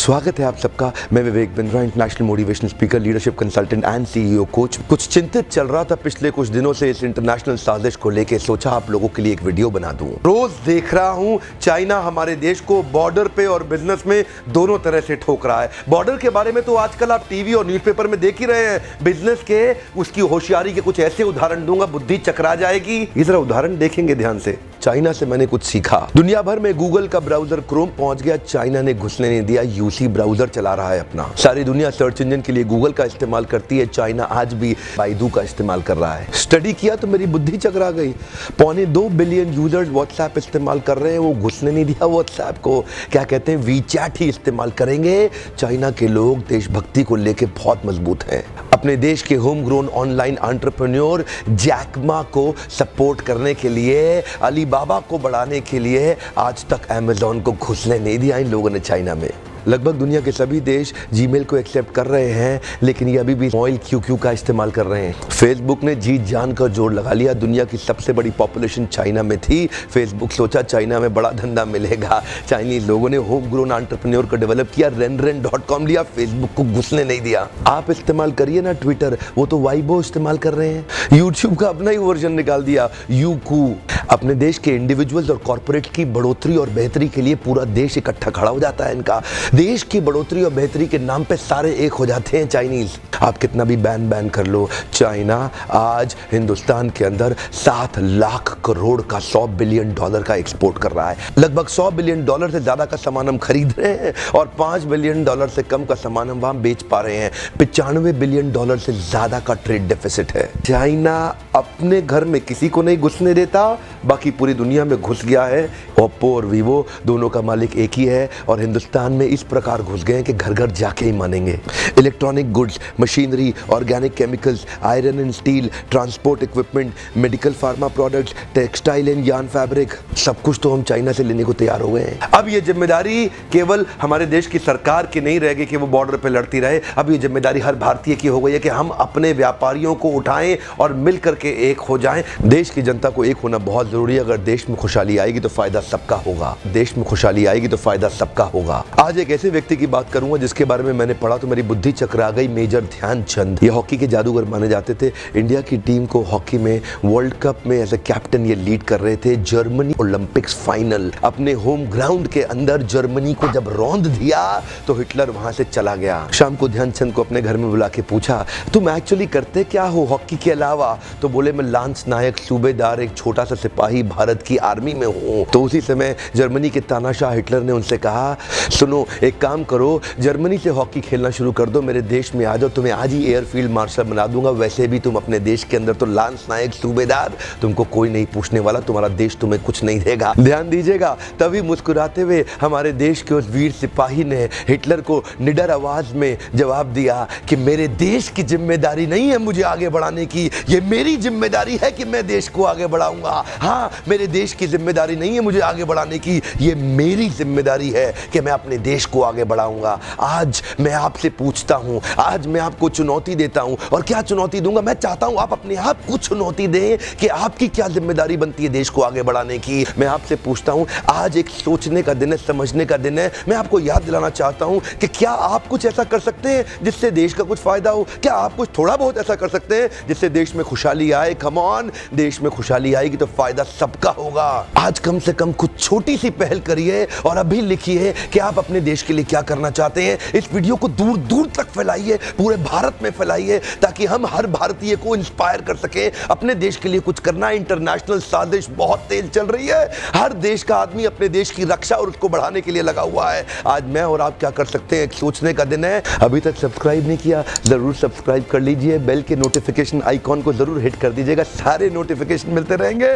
स्वागत है आप सबका। मैं Vivek Bindra, international motivational speaker, leadership consultant and CEO coach. कुछ चिंतित चल रहा था पिछले कुछ दिनों से इस इंटरनेशनल साजिश को लेके, सोचा आप लोगों के लिए एक वीडियो बना दूं। रोज देख रहा हूं चाइना हमारे देश को बॉर्डर पे और बिजनेस में दोनों तरह से ठोक रहा है। बॉर्डर के बारे में तो आजकल आप टीवी और न्यूज़पेपर में देख ही रहे हैं। बिजनेस के उसकी होशियारी के कुछ ऐसे उदाहरण दूंगा, बुद्धि चकरा जाएगी। ये जरा उदाहरण देखेंगे ध्यान से। चाइना से मैंने कुछ सीखा। दुनिया भर में गूगल का ब्राउजर क्रोम पहुंच गया, चाइना ने घुसने नहीं दिया। यूसी ब्राउजर चला रहा है अपना। सारी दुनिया सर्च इंजन के लिए गूगल का इस्तेमाल करती है, चाइना आज भी बाइडू का इस्तेमाल कर रहा है। स्टडी किया तो मेरी बुद्धि चकरा गई। 2.25 बिलियन यूजर्स व्हाट्सएप इस्तेमाल कर रहे हैं, वो घुसने नहीं दिया व्हाट्सएप को। क्या कहते हैं, वीचैट ही इस्तेमाल करेंगे। चाइना के लोग देशभक्ति को लेकर बहुत मजबूत हैं। अपने देश के home grown online entrepreneur Jack Ma को सपोर्ट करने के लिए, अलीबाबा को बढ़ाने के लिए आज तक अमेज़न को घुसने नहीं दिया इन लोगों ने चाइना में। लगभग दुनिया के सभी देश जीमेल को एक्सेप्ट कर रहे हैं, लेकिन ये अभी भी ऑयल क्यू का इस्तेमाल कर रहे हैं। फेसबुक ने जी जान का जोर लगा लिया। दुनिया की सबसे बड़ी पॉपुलेशन चाइना में थी। फेसबुक सोचा चाइना में बड़ा धंधा मिलेगा। चाइनीज लोगों ने होम ग्रोन एंटरप्रेन्योर को डेवलप किया, रेन.com लिया, फेसबुक को घुसने नहीं दिया। आप इस्तेमाल करिए ना ट्विटर, वो तो वाइबो इस्तेमाल कर रहे हैं। यूट्यूब का अपना ही वर्जन निकाल दिया, यूकू। अपने देश के इंडिविजुअल्स और कॉर्पोरेट की बढ़ोतरी और बेहतरी के लिए पूरा देश इकट्ठा खड़ा हो जाता है इनका। देश की बढ़ोतरी और बेहतरी के नाम पे सारे एक हो जाते हैं चाइनीज। आप कितना भी बैन कर लो, चाइना आज हिंदुस्तान के अंदर 7 लाख करोड़ का $100 बिलियन का एक्सपोर्ट कर रहा है। लगभग $100 बिलियन से ज्यादा का सामान हम खरीद रहे हैं और $5 बिलियन से कम का सामान हम वहां बेच पा रहे हैं। $95 बिलियन से ज्यादा का ट्रेड डेफिसिट है। चाइना अपने घर में किसी को नहीं घुसने देता, बाकी पूरी दुनिया में घुस गया है। ओप्पो और वीवो दोनों का मालिक एक ही है और हिंदुस्तान में इस प्रकार घुस गए हैं कि घर घर जाके ही मानेंगे। Electronic goods, machinery, organic chemicals, iron and steel, transport equipment, medical pharma products, textile and yarn fabric, सब कुछ तो हम चाइना से लेने को तैयार हो गए हैं। अब ये जिम्मेदारी केवल हमारे देश की सरकार की नहीं रहेगी कि वो बॉर्डर पे लड़ती रहे। अब ये जिम्मेदारी हर भारतीय की हो गई है कि हम अपने व्यापारियों को उठाएं और मिल करके एक हो जाएं। देश की जनता को एक होना बहुत जरूरी है। अगर देश में खुशहाली आएगी तो फायदा सबका होगा। देश में खुशहाली आएगी तो फायदा सबका होगा। आज एक ऐसे व्यक्ति की बात करूंगा जिसके बारे में मैंने पढ़ा तो मेरी बुद्धि चकरा गई। मेजर ध्यानचंद, ये हॉकी के जादूगर माने जाते थे। इंडिया की टीम को हॉकी में वर्ल्ड कप में एज ए कैप्टन ये लीड कर रहे थे। जर्मनी ओलंपिक्स फाइनल अपने होम ग्राउंड के अंदर जर्मनी को जब रौंद दिया तो हिटलर वहां से चला गया। शाम को ध्यानचंद को अपने घर में बुला के पूछा, तुम एक्चुअली करते क्या हो हॉकी के अलावा? तो बोले, मैं लांस नायक, सूबेदार, एक छोटा सा सिपाही भारत की आर्मी में हूँ। तो उसी समय जर्मनी के तानाशाह हिटलर ने उनसे कहा, सुनो एक काम करो, जर्मनी से हॉकी खेलना शुरू कर दो, मेरे देश में आ जाओ, तुम्हें आज ही एयरफील्ड मार्शल बना दूंगा। वैसे भी तुम अपने देश के अंदर तो लांस नायक, सूबेदार, तुमको कोई नहीं पूछने वाला, तुम्हारा देश तुम्हें कुछ नहीं देगा। ध्यान दीजिएगा। तभी मुस्कुराते हुए हमारे देश के उस वीर सिपाही ने हिटलर को निडर आवाज में जवाब दिया कि मेरे देश की जिम्मेदारी नहीं है मुझे आगे बढ़ाने की, ये मेरी जिम्मेदारी है कि मैं देश को आगे बढ़ाऊंगा। हाँ, मेरे देश की जिम्मेदारी नहीं है मुझे आगे बढ़ाने की, ये मेरी जिम्मेदारी है कि मैं अपने देश को आगे बढ़ाऊंगा। आज मैं आपसे पूछता हूं, आज मैं आपको चुनौती देता हूं। और क्या चुनौती दूंगा? मैं चाहता हूं आप अपने आप को चुनौती दें कि आपकी क्या जिम्मेदारी बनती है देश को आगे बढ़ाने की। मैं आपसे पूछता हूं, आज एक सोचने का दिन है, समझने का दिन है। मैं आपको याद दिलाना चाहता हूं कि क्या आप कुछ ऐसा कर सकते हैं जिससे देश का कुछ फायदा हो? क्या आप कुछ थोड़ा बहुत ऐसा कर सकते हैं जिससे देश में खुशहाली आए? कम ऑन, देश में खुशहाली आएगी तो फायदा सबका होगा। आज कम से कम कुछ छोटी सी पहल करिए और अभी लिखिए कि आप अपने देश के लिए क्या करना चाहते हैं। इस वीडियो को दूर दूर तक फैलाइए, पूरे भारत में फैलाइए, ताकि हम हर भारतीय को इंस्पायर कर सके अपने देश के लिए कुछ करना। इंटरनेशनल साजिश बहुत तेज चल रही है। हर देश का आदमी अपने देश की रक्षा और उसको बढ़ाने के लिए लगा हुआ है। आज मैं और आप क्या कर सकते हैं, एक सोचने का दिन है। अभी तक सब्सक्राइब नहीं किया, जरूर सब्सक्राइब कर लीजिए। बेल के नोटिफिकेशन आइकॉन को जरूर हिट कर दीजिएगा, सारे नोटिफिकेशन मिलते रहेंगे।